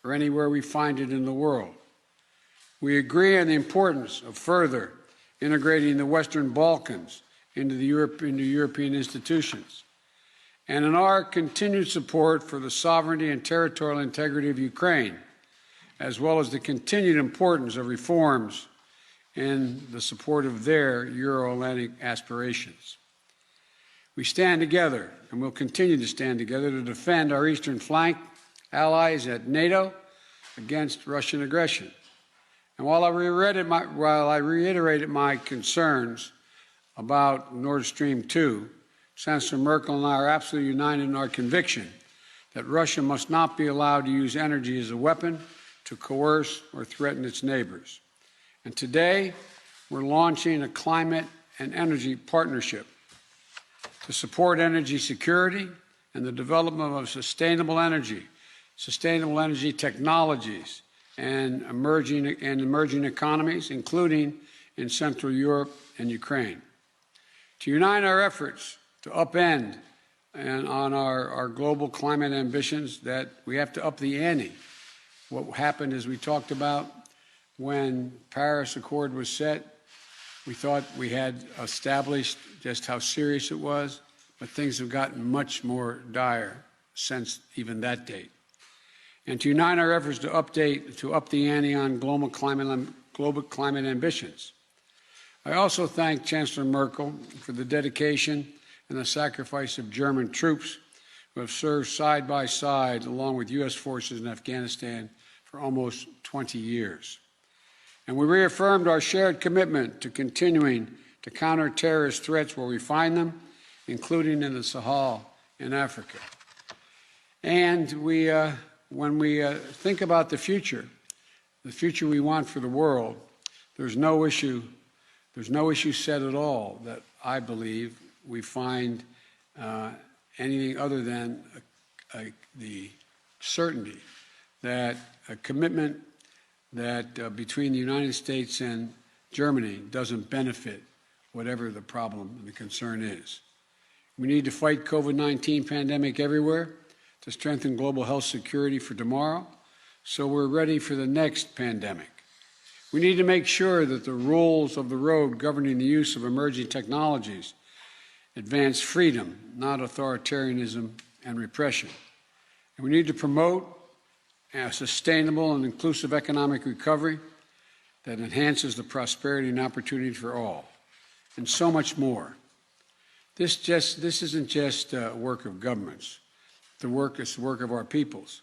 or anywhere we find it in the world. We agree on the importance of further integrating the Western Balkans into European institutions, and in our continued support for the sovereignty and territorial integrity of Ukraine, as well as the continued importance of reforms in the support of their Euro-Atlantic aspirations. We stand together and will continue to stand together to defend our eastern flank allies at NATO against Russian aggression. And while I reiterated my concerns about Nord Stream 2, Chancellor Merkel and I are absolutely united in our conviction that Russia must not be allowed to use energy as a weapon to coerce or threaten its neighbors. And today, we're launching a climate and energy partnership to support energy security and the development of sustainable energy technologies, and emerging economies, including in Central Europe and Ukraine. To unite our efforts to upend and on our global climate ambitions, that we have to up the ante. What happened, as we talked about, when Paris Accord was set, we thought we had established just how serious it was, but things have gotten much more dire since even that date. And to unite our efforts to up the ante on global climate ambitions. I also thank Chancellor Merkel for the dedication and the sacrifice of German troops who have served side by side along with U.S. forces in Afghanistan for almost 20 years. And we reaffirmed our shared commitment to continuing to counter terrorist threats where we find them, including in the Sahel in Africa. And when we think about the future we want for the world, there's no issue set at all that I believe we find anything other than the certainty that a commitment that between the United States and Germany doesn't benefit whatever the problem, the concern is. We need to fight COVID-19 pandemic everywhere to strengthen global health security for tomorrow, so we're ready for the next pandemic. We need to make sure that the rules of the road governing the use of emerging technologies advance freedom, not authoritarianism and repression. And we need to promote a sustainable and inclusive economic recovery that enhances the prosperity and opportunity for all, and so much more. This isn't just work of governments. It's the work of our peoples,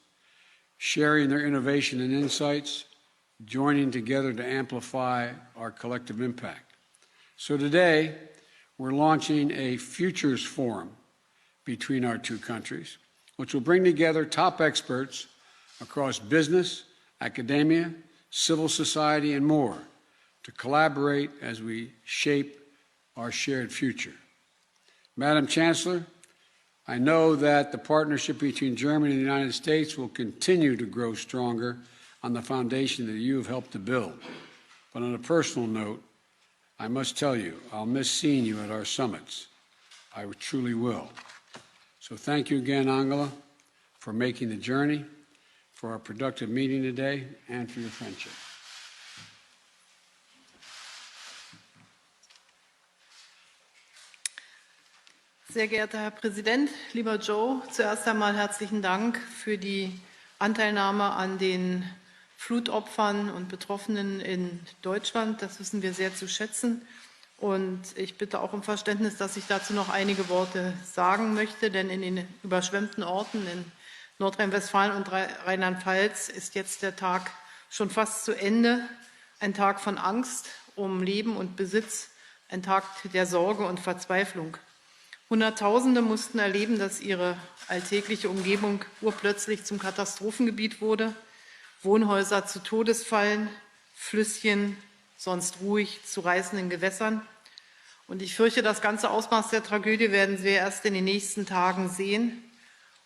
sharing their innovation and insights, joining together to amplify our collective impact. So today, we're launching a Futures Forum between our two countries, which will bring together top experts across business, academia, civil society, and more to collaborate as we shape our shared future. Madam Chancellor, I know that the partnership between Germany and the United States will continue to grow stronger on the foundation that you have helped to build. But on a personal note, I must tell you, I'll miss seeing you at our summits. I truly will. So thank you again, Angela, for making the journey, for our productive meeting today, and for your friendship. Sehr geehrter Herr Präsident, lieber Joe, zuerst einmal herzlichen Dank für die Anteilnahme an den Flutopfern und Betroffenen in Deutschland. Das wissen wir sehr zu schätzen. Und ich bitte auch um Verständnis, dass ich dazu noch einige Worte sagen möchte, denn in den überschwemmten Orten in Nordrhein-Westfalen und Rheinland-Pfalz ist jetzt der Tag schon fast zu Ende. Ein Tag von Angst um Leben und Besitz, ein Tag der Sorge und Verzweiflung. Hunderttausende mussten erleben, dass ihre alltägliche Umgebung urplötzlich zum Katastrophengebiet wurde, Wohnhäuser zu Todesfallen, Flüsschen sonst ruhig zu reißenden Gewässern. Und ich fürchte, das ganze Ausmaß der Tragödie werden wir erst in den nächsten Tagen sehen.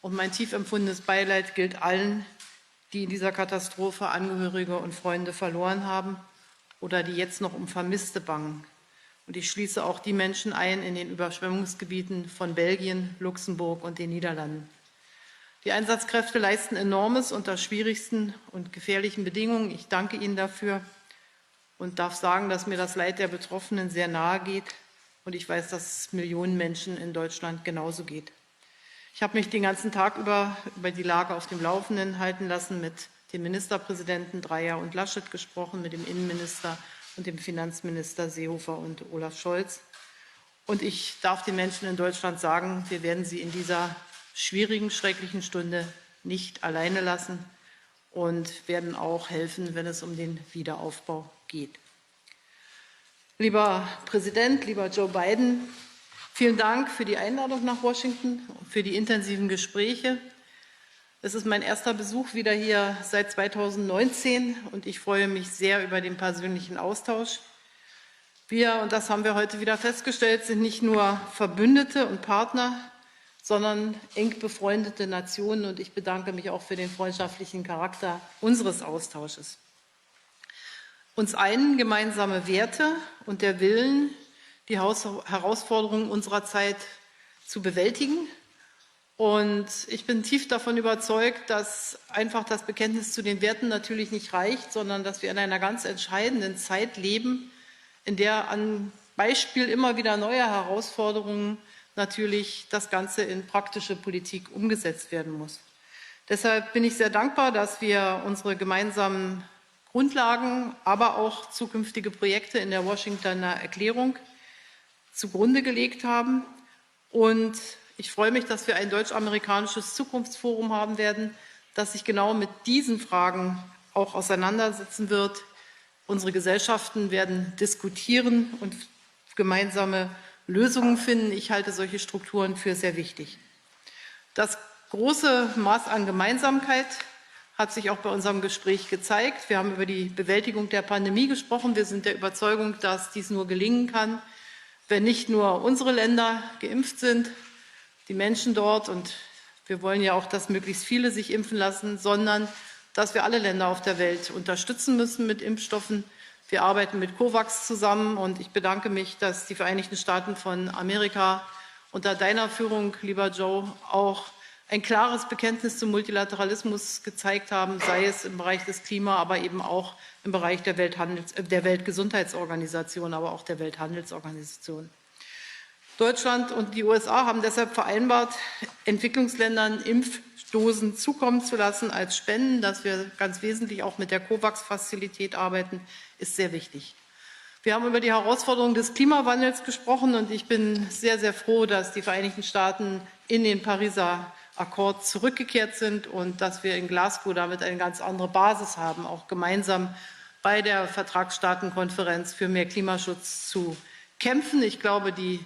Und mein tief empfundenes Beileid gilt allen, die in dieser Katastrophe Angehörige und Freunde verloren haben oder die jetzt noch um Vermisste bangen. Und ich schließe auch die Menschen ein in den Überschwemmungsgebieten von Belgien, Luxemburg und den Niederlanden. Die Einsatzkräfte leisten Enormes unter schwierigsten und gefährlichen Bedingungen. Ich danke Ihnen dafür und darf sagen, dass mir das Leid der Betroffenen sehr nahe geht. Und ich weiß, dass es Millionen Menschen in Deutschland genauso geht. Ich habe mich den ganzen Tag über die Lage auf dem Laufenden halten lassen, mit dem Ministerpräsidenten Dreyer und Laschet gesprochen, mit dem Innenminister und dem Finanzminister Seehofer und Olaf Scholz. Und ich darf den Menschen in Deutschland sagen, wir werden sie in dieser schwierigen, schrecklichen Stunde nicht alleine lassen und werden auch helfen, wenn es um den Wiederaufbau geht. Lieber Präsident, lieber Joe Biden, vielen Dank für die Einladung nach Washington und für die intensiven Gespräche. Es ist mein erster Besuch wieder hier seit 2019 und ich freue mich sehr über den persönlichen Austausch. Wir, und das haben wir heute wieder festgestellt, sind nicht nur Verbündete und Partner, sondern eng befreundete Nationen. Und ich bedanke mich auch für den freundschaftlichen Charakter unseres Austausches. Uns einen gemeinsame Werte und der Willen, die Herausforderungen unserer Zeit zu bewältigen. Und ich bin tief davon überzeugt, dass einfach das Bekenntnis zu den Werten natürlich nicht reicht, sondern dass wir in einer ganz entscheidenden Zeit leben, in der an Beispiel immer wieder neuer Herausforderungen natürlich das Ganze in praktische Politik umgesetzt werden muss. Deshalb bin ich sehr dankbar, dass wir unsere gemeinsamen Grundlagen, aber auch zukünftige Projekte in der Washingtoner Erklärung zugrunde gelegt haben. Und ich freue mich, dass wir ein deutsch-amerikanisches Zukunftsforum haben werden, das sich genau mit diesen Fragen auch auseinandersetzen wird. Unsere Gesellschaften werden diskutieren und gemeinsame Lösungen finden. Ich halte solche Strukturen für sehr wichtig. Das große Maß an Gemeinsamkeit hat sich auch bei unserem Gespräch gezeigt. Wir haben über die Bewältigung der Pandemie gesprochen. Wir sind der Überzeugung, dass dies nur gelingen kann, wenn nicht nur unsere Länder geimpft sind, die Menschen dort, und wir wollen ja auch, dass möglichst viele sich impfen lassen, sondern dass wir alle Länder auf der Welt unterstützen müssen mit Impfstoffen. Wir arbeiten mit COVAX zusammen und ich bedanke mich, dass die Vereinigten Staaten von Amerika unter deiner Führung, lieber Joe, auch ein klares Bekenntnis zum Multilateralismus gezeigt haben, sei es im Bereich des Klima, aber eben auch im Bereich der Weltgesundheitsorganisation, aber auch der Welthandelsorganisation. Deutschland und die USA haben deshalb vereinbart, Entwicklungsländern Impfdosen zukommen zu lassen als Spenden. Dass wir ganz wesentlich auch mit der COVAX-Fazilität arbeiten, ist sehr wichtig. Wir haben über die Herausforderungen des Klimawandels gesprochen und ich bin sehr, sehr froh, dass die Vereinigten Staaten in den Pariser Akkord zurückgekehrt sind und dass wir in Glasgow damit eine ganz andere Basis haben, auch gemeinsam bei der Vertragsstaatenkonferenz für mehr Klimaschutz zu kämpfen. Ich glaube, die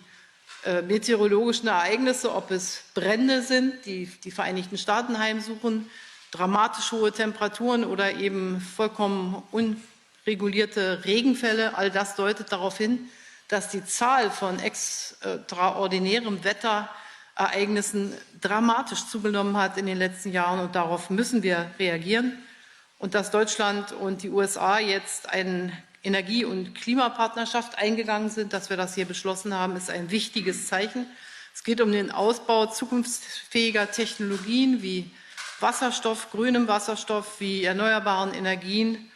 meteorologischen Ereignisse, ob es Brände sind, die die Vereinigten Staaten heimsuchen, dramatisch hohe Temperaturen oder eben vollkommen unregulierte Regenfälle, all das deutet darauf hin, dass die Zahl von extraordinärem Wetterereignissen dramatisch zugenommen hat in den letzten Jahren, und darauf müssen wir reagieren. Und dass Deutschland und die USA jetzt eine Energie- und Klimapartnerschaft eingegangen sind, dass wir das hier beschlossen haben, ist ein wichtiges Zeichen. Es geht um den Ausbau zukunftsfähiger Technologien wie Wasserstoff, grünem Wasserstoff, wie erneuerbaren Energien,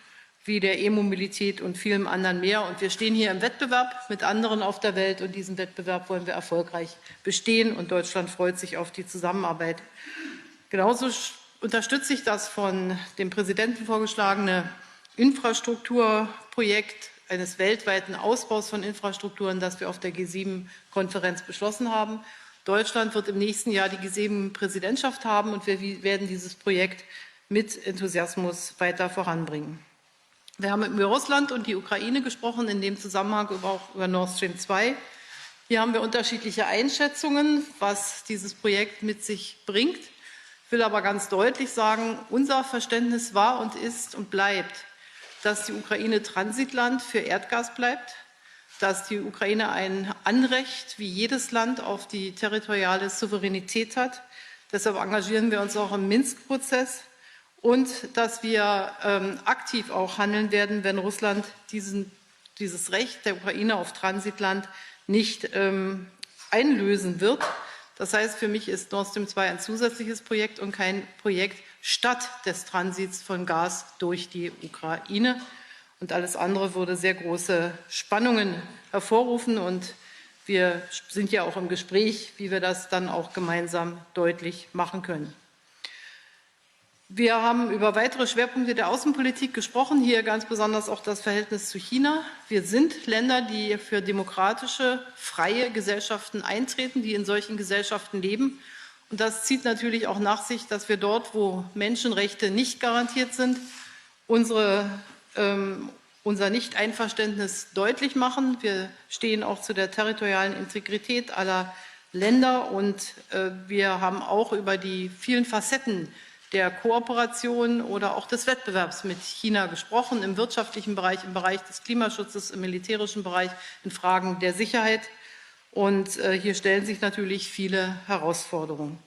wie der E-Mobilität und vielem anderen mehr. Und wir stehen hier im Wettbewerb mit anderen auf der Welt, und diesen Wettbewerb wollen wir erfolgreich bestehen. Und Deutschland freut sich auf die Zusammenarbeit. Genauso unterstütze ich das von dem Präsidenten vorgeschlagene Infrastrukturprojekt eines weltweiten Ausbaus von Infrastrukturen, das wir auf der G7-Konferenz beschlossen haben. Deutschland wird im nächsten Jahr die G7-Präsidentschaft haben, und wir werden dieses Projekt mit Enthusiasmus weiter voranbringen. Wir haben über Russland und die Ukraine gesprochen, in dem Zusammenhang auch über Nord Stream 2. Hier haben wir unterschiedliche Einschätzungen, was dieses Projekt mit sich bringt. Ich will aber ganz deutlich sagen, unser Verständnis war und ist und bleibt, dass die Ukraine Transitland für Erdgas bleibt, dass die Ukraine ein Anrecht wie jedes Land auf die territoriale Souveränität hat. Deshalb engagieren wir uns auch im Minsk-Prozess, und dass wir aktiv auch handeln werden, wenn Russland dieses Recht der Ukraine auf Transitland nicht einlösen wird. Das heißt, für mich ist Nord Stream 2 ein zusätzliches Projekt und kein Projekt statt des Transits von Gas durch die Ukraine. Und alles andere würde sehr große Spannungen hervorrufen. Und wir sind ja auch im Gespräch, wie wir das dann auch gemeinsam deutlich machen können. Wir haben über weitere Schwerpunkte der Außenpolitik gesprochen, hier ganz besonders auch das Verhältnis zu China. Wir sind Länder, die für demokratische, freie Gesellschaften eintreten, die in solchen Gesellschaften leben. Und das zieht natürlich auch nach sich, dass wir dort, wo Menschenrechte nicht garantiert sind, unser Nicht-Einverständnis deutlich machen. Wir stehen auch zu der territorialen Integrität aller Länder und wir haben auch über die vielen Facetten der Kooperation oder auch des Wettbewerbs mit China gesprochen, im wirtschaftlichen Bereich, im Bereich des Klimaschutzes, im militärischen Bereich, in Fragen der Sicherheit. Und hier stellen sich natürlich viele Herausforderungen.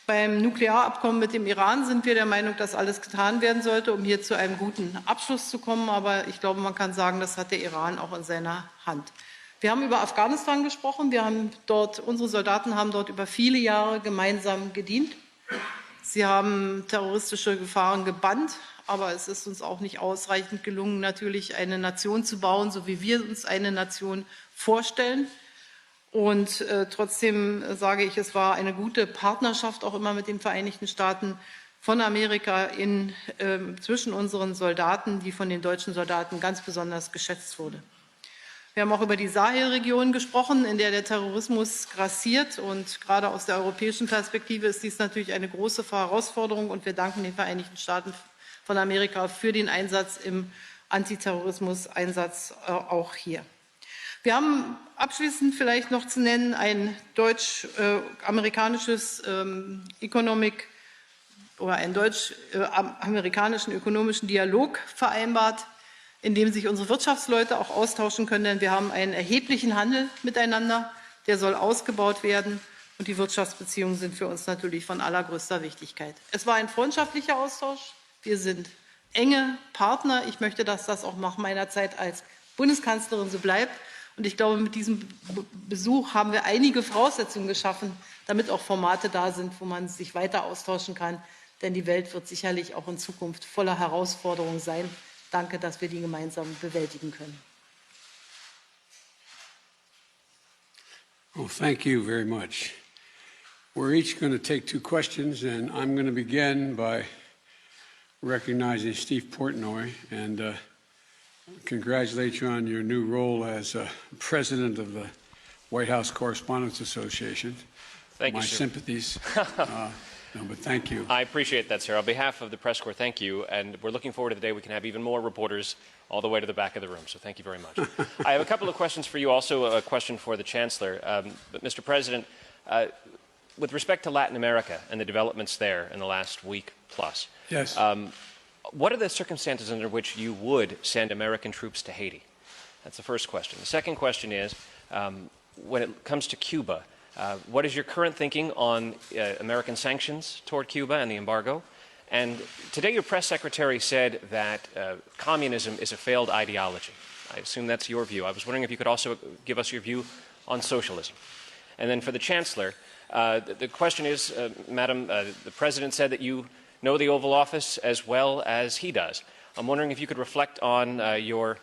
Beim Nuklearabkommen mit dem Iran sind wir der Meinung, dass alles getan werden sollte, um hier zu einem guten Abschluss zu kommen. Aber ich glaube, man kann sagen, das hat der Iran auch in seiner Hand. Wir haben über Afghanistan gesprochen. Unsere Soldaten haben dort über viele Jahre gemeinsam gedient. Sie haben terroristische Gefahren gebannt, aber es ist uns auch nicht ausreichend gelungen, natürlich eine Nation zu bauen, so wie wir uns eine Nation vorstellen. Und trotzdem sage ich, es war eine gute Partnerschaft auch immer mit den Vereinigten Staaten von Amerika zwischen unseren Soldaten, die von den deutschen Soldaten ganz besonders geschätzt wurde. Wir haben auch über die Sahelregion gesprochen, in der der Terrorismus grassiert. Und gerade aus der europäischen Perspektive ist dies natürlich eine große Herausforderung. Und wir danken den Vereinigten Staaten von Amerika für den Einsatz im Antiterrorismus-Einsatz auch hier. Wir haben abschließend vielleicht noch zu nennen ein deutsch-amerikanisches einen deutsch-amerikanischen ökonomischen Dialog vereinbart, in dem sich unsere Wirtschaftsleute auch austauschen können, denn wir haben einen erheblichen Handel miteinander, der soll ausgebaut werden und die Wirtschaftsbeziehungen sind für uns natürlich von allergrößter Wichtigkeit. Es war ein freundschaftlicher Austausch, wir sind enge Partner. Ich möchte, dass das auch nach meiner Zeit als Bundeskanzlerin so bleibt und ich glaube, mit diesem Besuch haben wir einige Voraussetzungen geschaffen, damit auch Formate da sind, wo man sich weiter austauschen kann, denn die Welt wird sicherlich auch in Zukunft voller Herausforderungen sein. Danke, dass wir die gemeinsam bewältigen können. Well, thank you very much. We're each going to take 2 questions, and I'm going to begin by recognizing Steve Portnoy and congratulate you on your new role as president of the White House Correspondents Association. Thank you, My sir. sympathies. No, but thank you. I appreciate that, sir. On behalf of the press corps, thank you. And we're looking forward to the day we can have even more reporters all the way to the back of the room. So thank you very much. I have a couple of questions for you, also a question for the Chancellor. But Mr. President, with respect to Latin America and the developments there in the last week plus, Yes. what are the circumstances under which you would send American troops to Haiti? That's the first question. The second question is, when it comes to Cuba, what is your current thinking on American sanctions toward Cuba and the embargo? And today your press secretary said that communism is a failed ideology. I assume that's your view. I was wondering if you could also give us your view on socialism. And then for the Chancellor, the question is, Madam, the President said that you know the Oval Office as well as he does. I'm wondering if you could reflect on your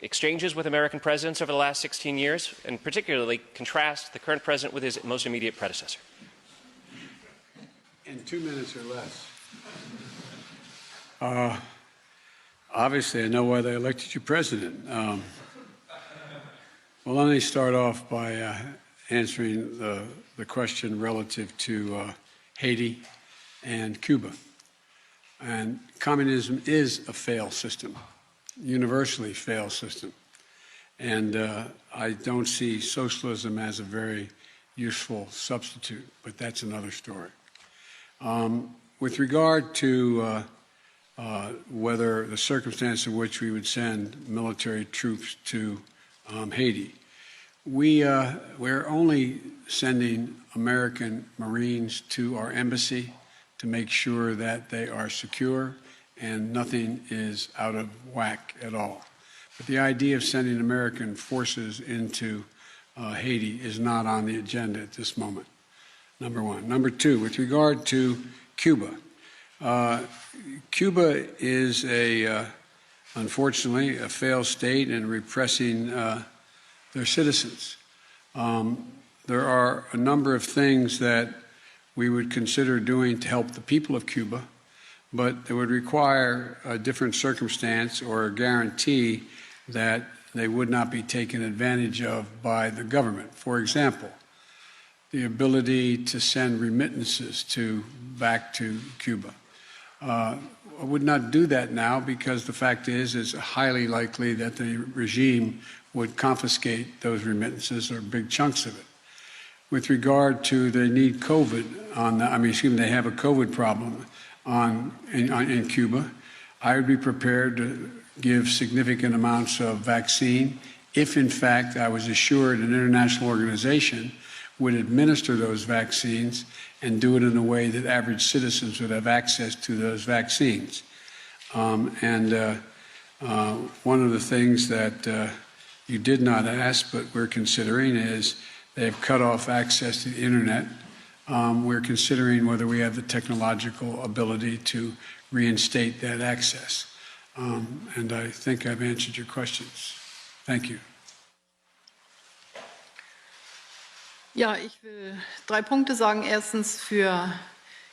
exchanges with American presidents over the last 16 years, and particularly contrast the current president with his most immediate predecessor. In 2 minutes or less. Obviously, I know why they elected you president. Well, let me start off by answering the question relative to Haiti and Cuba. And communism is a failed system, universally failed system. And I don't see socialism as a very useful substitute, but that's another story. With regard to whether the circumstance in which we would send military troops to Haiti, we're only sending American Marines to our embassy to make sure that they are secure and nothing is out of whack at all. But the idea of sending American forces into Haiti is not on the agenda at this moment. number one. Number two, with regard to Cuba, Cuba is unfortunately, a failed state in repressing their citizens. There are a number of things that we would consider doing to help the people of Cuba, but it would require a different circumstance or a guarantee that they would not be taken advantage of by the government. For example, the ability to send remittances back to Cuba. I would not do that now because the fact is it's highly likely that the regime would confiscate those remittances or big chunks of it. With regard to they need COVID they have a COVID problem in Cuba, I would be prepared to give significant amounts of vaccine if, in fact, I was assured an international organization would administer those vaccines and do it in a way that average citizens would have access to those vaccines. One of the things that you did not ask, but we're considering, is they've cut off access to the internet. We're considering whether we have the technological ability to reinstate that access. And I think I've answered your questions. Thank you. Ja, ich will 3 Punkte sagen. Erstens, für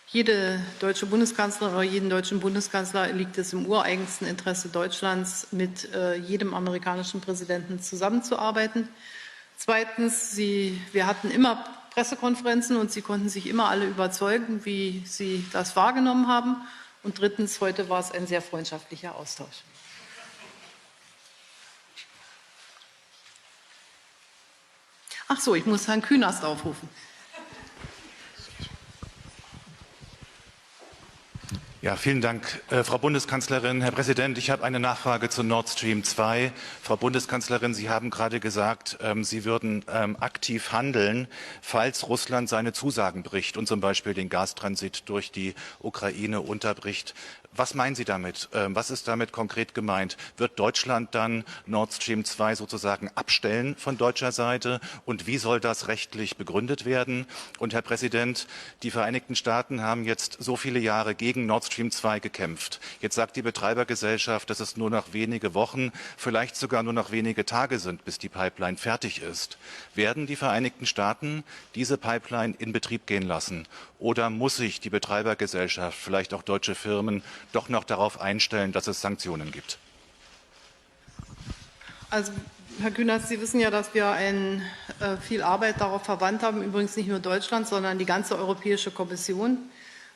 jede deutsche Bundeskanzlerin oder jeden deutschen Bundeskanzler liegt es im ureigensten Interesse Deutschlands, mit jedem amerikanischen Präsidenten zusammenzuarbeiten. Zweitens, wir hatten immer Pressekonferenzen und Sie konnten sich immer alle überzeugen, wie Sie das wahrgenommen haben. Und drittens, heute war es ein sehr freundschaftlicher Austausch. Ach so, ich muss Herrn Künast aufrufen. Ja, vielen Dank, Frau Bundeskanzlerin. Herr Präsident, ich habe eine Nachfrage zu Nord Stream 2. Frau Bundeskanzlerin, Sie haben gerade gesagt, Sie würden aktiv handeln, falls Russland seine Zusagen bricht und zum Beispiel den Gastransit durch die Ukraine unterbricht. Was meinen Sie damit? Was ist damit konkret gemeint? Wird Deutschland dann Nord Stream 2 sozusagen abstellen von deutscher Seite? Und wie soll das rechtlich begründet werden? Und Herr Präsident, die Vereinigten Staaten haben jetzt so viele Jahre gegen Nord Stream 2 gekämpft. Jetzt sagt die Betreibergesellschaft, dass es nur noch wenige Wochen, vielleicht sogar nur noch wenige Tage sind, bis die Pipeline fertig ist. Werden die Vereinigten Staaten diese Pipeline in Betrieb gehen lassen? Oder muss sich die Betreibergesellschaft, vielleicht auch deutsche Firmen, doch noch darauf einstellen, dass es Sanktionen gibt? Also, Herr Künast, Sie wissen ja, dass wir viel Arbeit darauf verwandt haben, übrigens nicht nur Deutschland, sondern die ganze Europäische Kommission,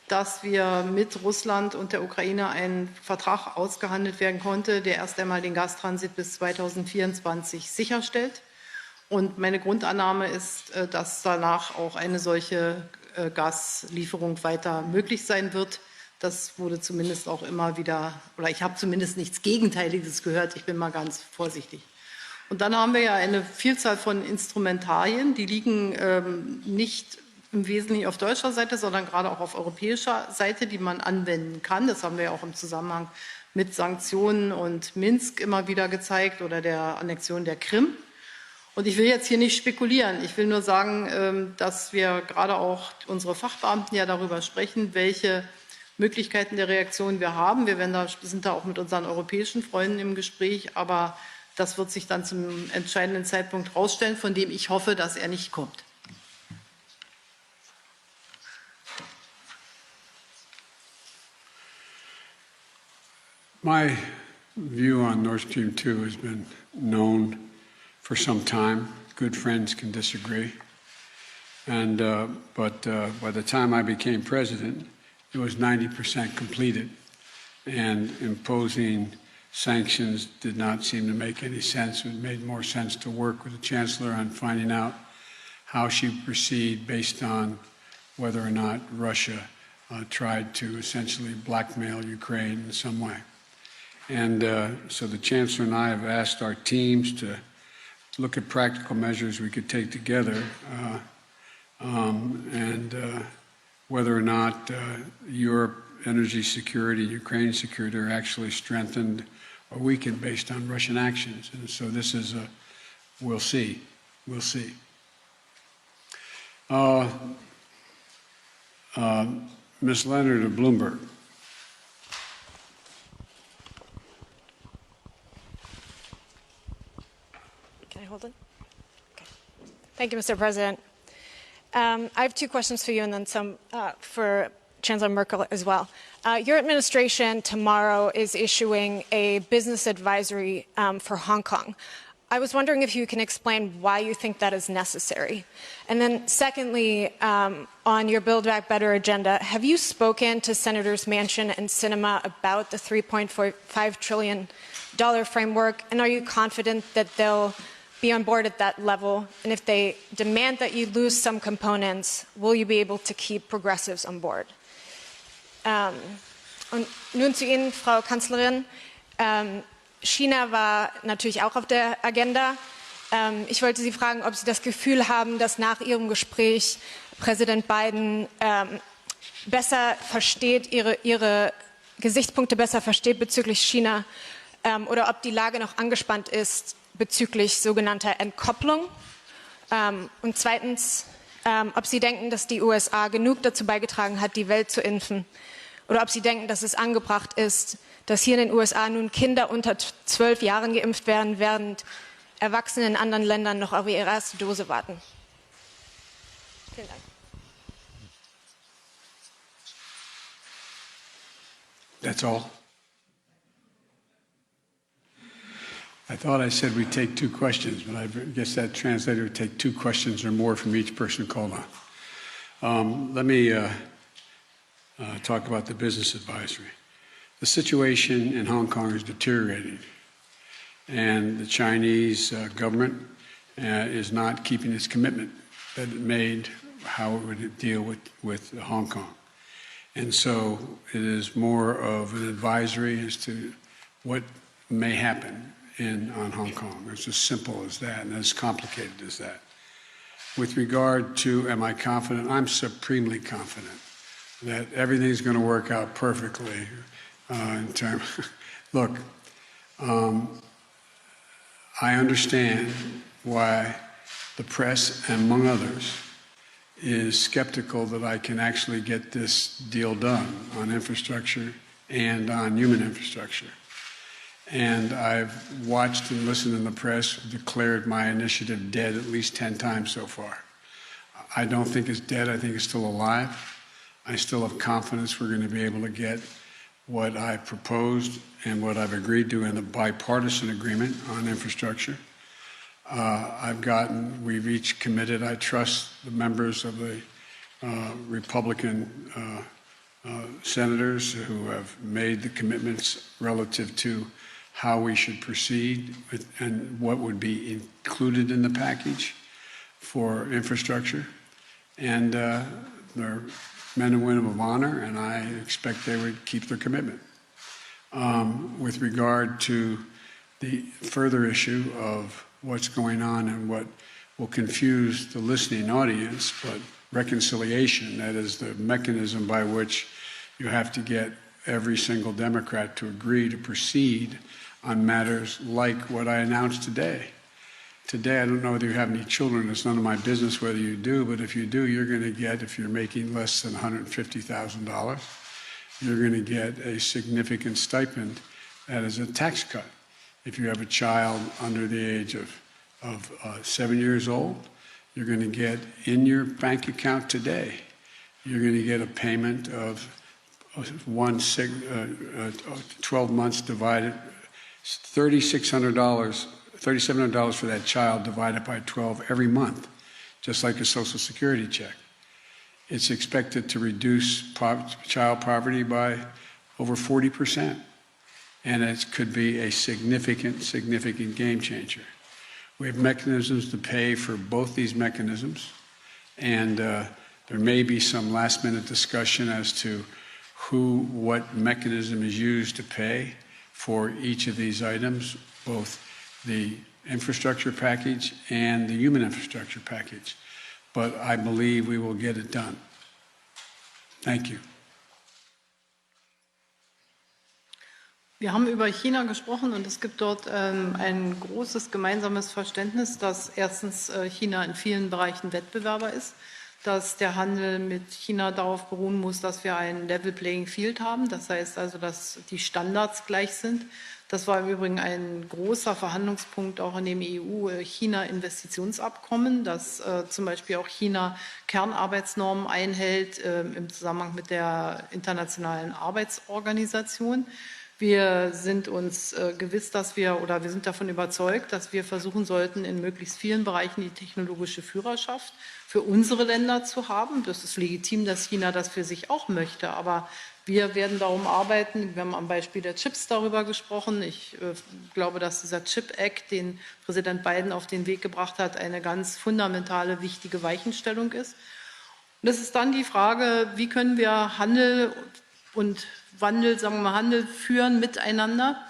dass wir mit Russland und der Ukraine einen Vertrag ausgehandelt werden konnte, der erst einmal den Gastransit bis 2024 sicherstellt. Und meine Grundannahme ist, dass danach auch eine solche Gaslieferung weiter möglich sein wird. Das wurde zumindest auch immer wieder, oder ich habe zumindest nichts Gegenteiliges gehört. Ich bin mal ganz vorsichtig. Und dann haben wir ja eine Vielzahl von Instrumentarien, die liegen nicht im Wesentlichen auf deutscher Seite, sondern gerade auch auf europäischer Seite, die man anwenden kann. Das haben wir ja auch im Zusammenhang mit Sanktionen und Minsk immer wieder gezeigt oder der Annexion der Krim. Und ich will jetzt hier nicht spekulieren. Ich will nur sagen, dass wir gerade auch unsere Fachbeamten ja darüber sprechen, welche Möglichkeiten der Reaktion wir haben. Wir sind da auch mit unseren europäischen Freunden im Gespräch, aber das wird sich dann zum entscheidenden Zeitpunkt herausstellen, von dem ich hoffe, dass er nicht kommt. My view on Nord Stream 2 has been known for some time. Good friends can disagree. But by the time I became president, it was 90% completed. And imposing sanctions did not seem to make any sense. It made more sense to work with the chancellor on finding out how she would proceed based on whether or not Russia tried to essentially blackmail Ukraine in some way. And so the chancellor and I have asked our teams to look at practical measures we could take together and whether or not Europe energy security, Ukraine security are actually strengthened or weakened based on Russian actions. And so this is we'll see. We'll see. Ms. Leonard of Bloomberg. Can I hold it? Okay. Thank you, Mr. President. I have two questions for you and then some for Chancellor Merkel as well. Your administration tomorrow is issuing a business advisory for Hong Kong. I was wondering if you can explain why you think that is necessary. And then secondly, on your Build Back Better agenda, have you spoken to Senators Manchin and Sinema about the $3.5 trillion framework? And are you confident that they'll be on board at that level? And if they demand that you lose some components, will you be able to keep progressives on board? Und nun zu Ihnen, Frau Kanzlerin. China war natürlich auch auf der Agenda. Ich wollte Sie fragen, ob Sie das Gefühl haben, dass nach Ihrem Gespräch Präsident Biden besser versteht, Ihre Gesichtspunkte besser versteht bezüglich China oder ob die Lage noch angespannt ist bezüglich sogenannter Entkopplung. Und zweitens, ob Sie denken, dass die USA genug dazu beigetragen hat, die Welt zu impfen. Oder ob Sie denken, dass es angebracht ist, dass hier in den USA nun Kinder unter 12 Jahren geimpft werden, während Erwachsene in anderen Ländern noch auf ihre erste Dose warten. Vielen Dank. That's all? I thought I said we'd take two questions, but I guess that translator would take two questions or more from each person called on. Let me talk about the business advisory. The situation in Hong Kong is deteriorating, and the Chinese government is not keeping its commitment that it made how it would deal with Hong Kong. And so it is more of an advisory as to what may happen on Hong Kong. It's as simple as that and as complicated as that. With regard to, am I confident? I'm supremely confident that everything's going to work out perfectly in terms. Look, I understand why the press, among others, is skeptical that I can actually get this deal done on infrastructure and on human infrastructure. And I've watched and listened in the press, declared my initiative dead at least 10 times so far. I don't think it's dead. I think it's still alive. I still have confidence we're going to be able to get what I proposed and what I've agreed to in the bipartisan agreement on infrastructure. We've each committed, I trust the members of the Republican senators who have made the commitments relative to how we should proceed and what would be included in the package for infrastructure. And they're men and women of honor, and I expect they would keep their commitment. With regard to the further issue of what's going on and what will confuse the listening audience, but reconciliation, that is the mechanism by which you have to get every single Democrat to agree to proceed on matters like what I announced today. Today, I don't know whether you have any children. It's none of my business whether you do, but if you do, you're going to get, if you're making less than $150,000, you're going to get a significant stipend that is a tax cut. If you have a child under the age of 7 years old, you're going to get in your bank account today, you're going to get a payment of 12 months divided, $3,700 for that child divided by 12 every month, just like a Social Security check. It's expected to reduce child poverty by over 40%. And it could be a significant, significant game changer. We have mechanisms to pay for both these mechanisms. And there may be some last-minute discussion as to what mechanism is used to pay for each of these items, both the infrastructure package and the human infrastructure package. But I believe we will get it done. Thank you. Wir haben über China gesprochen und es gibt dort ein großes gemeinsames Verständnis, dass erstens China in vielen Bereichen Wettbewerber ist, dass der Handel mit China darauf beruhen muss, dass wir ein Level Playing Field haben. Das heißt also, dass die Standards gleich sind. Das war im Übrigen ein großer Verhandlungspunkt auch in dem EU-China-Investitionsabkommen, dass zum Beispiel auch China Kernarbeitsnormen einhält im Zusammenhang mit der Internationalen Arbeitsorganisation. Wir sind uns gewiss, wir sind davon überzeugt, dass wir versuchen sollten, in möglichst vielen Bereichen die technologische Führerschaft für unsere Länder zu haben. Das ist legitim, dass China das für sich auch möchte, aber wir werden darum arbeiten. Wir haben am Beispiel der Chips darüber gesprochen. Ich glaube, dass dieser Chip Act, den Präsident Biden auf den Weg gebracht hat, eine ganz fundamentale, wichtige Weichenstellung ist. Und das ist dann die Frage, wie können wir Handel und Wandel, sagen wir mal Handel führen miteinander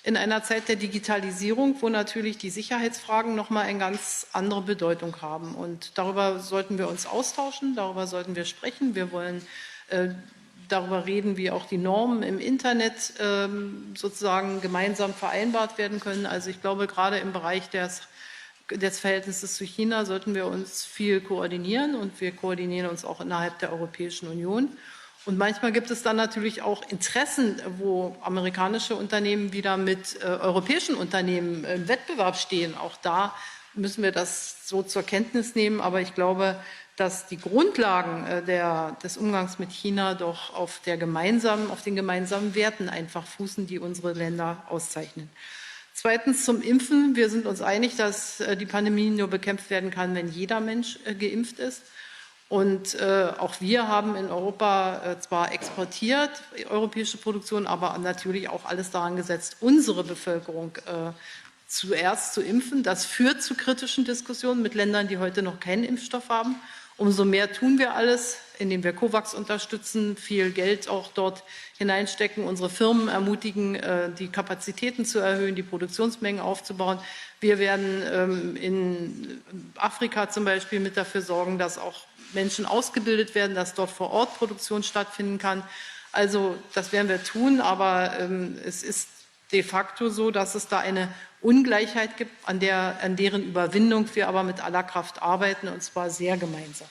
in einer Zeit der Digitalisierung, wo natürlich die Sicherheitsfragen nochmal eine ganz andere Bedeutung haben. Und darüber sollten wir uns austauschen, darüber sollten wir sprechen. Wir wollen darüber reden, wie auch die Normen im Internet sozusagen gemeinsam vereinbart werden können. Also ich glaube, gerade im Bereich des Verhältnisses zu China sollten wir uns viel koordinieren und wir koordinieren uns auch innerhalb der Europäischen Union. Und manchmal gibt es dann natürlich auch Interessen, wo amerikanische Unternehmen wieder mit europäischen Unternehmen im Wettbewerb stehen. Auch da müssen wir das so zur Kenntnis nehmen. Aber ich glaube, dass die Grundlagen des Umgangs mit China doch auf den gemeinsamen Werten einfach fußen, die unsere Länder auszeichnen. Zweitens zum Impfen. Wir sind uns einig, dass die Pandemie nur bekämpft werden kann, wenn jeder Mensch geimpft ist. Und auch wir haben in Europa zwar exportiert, europäische Produktion, aber natürlich auch alles daran gesetzt, unsere Bevölkerung zuerst zu impfen. Das führt zu kritischen Diskussionen mit Ländern, die heute noch keinen Impfstoff haben. Umso mehr tun wir alles, indem wir COVAX unterstützen, viel Geld auch dort hineinstecken, unsere Firmen ermutigen, die Kapazitäten zu erhöhen, die Produktionsmengen aufzubauen. Wir werden in Afrika zum Beispiel mit dafür sorgen, dass auch Menschen ausgebildet werden, dass dort vor Ort Produktion stattfinden kann. Also das werden wir tun, aber es ist de facto so, dass es da eine Ungleichheit gibt, an deren Überwindung wir aber mit aller Kraft arbeiten, und zwar sehr gemeinsam.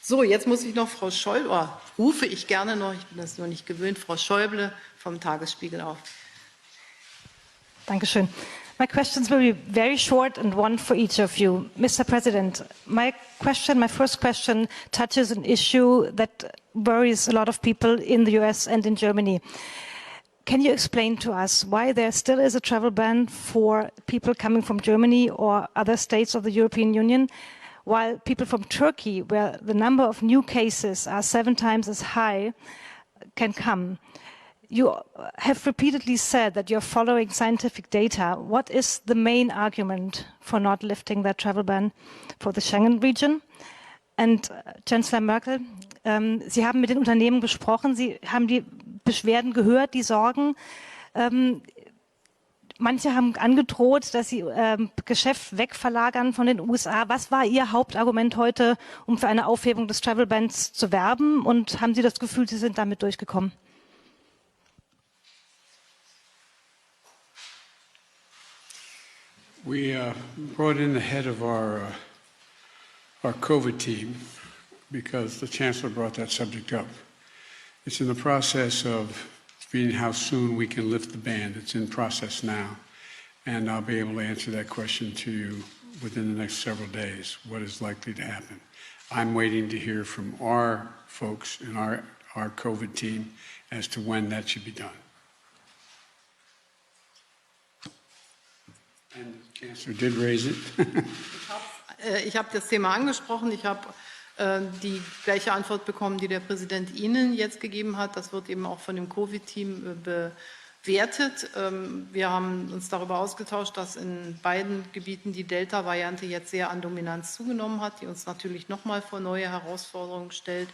So, jetzt muss ich noch Frau Schäuble, rufe ich gerne noch, ich bin das nur nicht gewöhnt, Frau Schäuble vom Tagesspiegel auf. Dankeschön. My questions will be very short and one for each of you. Mr. President, my first question touches an issue that worries a lot of people in the US and in Germany. Can you explain to us why there still is a travel ban for people coming from Germany or other states of the European Union, while people from Turkey, where the number of new cases are 7 times as high, can come? You have repeatedly said that you're following scientific data. What is the main argument for not lifting that travel ban for the Schengen region? And Chancellor Merkel, Sie haben mit den Unternehmen gesprochen, Sie haben die Beschwerden gehört, die Sorgen. Manche haben angedroht, dass sie Geschäft wegverlagern von den USA. Was war Ihr Hauptargument heute, um für eine Aufhebung des Travel Bans zu werben? Und haben Sie das Gefühl, Sie sind damit durchgekommen? We brought in the head of our COVID team because the Chancellor brought that subject up. It's in the process of being how soon we can lift the ban. It's in process now, and I'll be able to answer that question to you within the next several days, what is likely to happen. I'm waiting to hear from our folks in our COVID team as to when that should be done. And the Chancellor did raise it. Ich habe das Thema angesprochen. Ich habe die gleiche Antwort bekommen, die der Präsident Ihnen jetzt gegeben hat. Das wird eben auch von dem Covid-Team bewertet. Wir haben uns darüber ausgetauscht, dass in beiden Gebieten die Delta-Variante jetzt sehr an Dominanz zugenommen hat, die uns natürlich nochmal vor neue Herausforderungen stellt,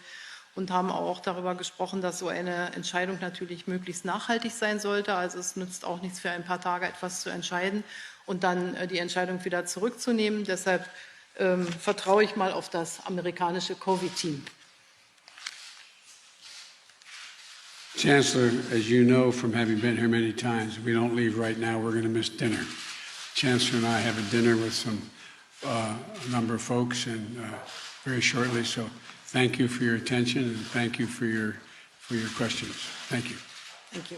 und haben auch darüber gesprochen, dass so eine Entscheidung natürlich möglichst nachhaltig sein sollte. Also es nützt auch nichts, für ein paar Tage etwas zu entscheiden und dann die Entscheidung wieder zurückzunehmen. Deshalb vertraue ich mal auf das amerikanische Covid-Team. Chancellor, as you know from having been here many times, if we don't leave right now, we're going to miss dinner. Chancellor and I have a dinner with some a number of folks and very shortly. So thank you for your attention and thank you for your questions. Thank you. Thank you.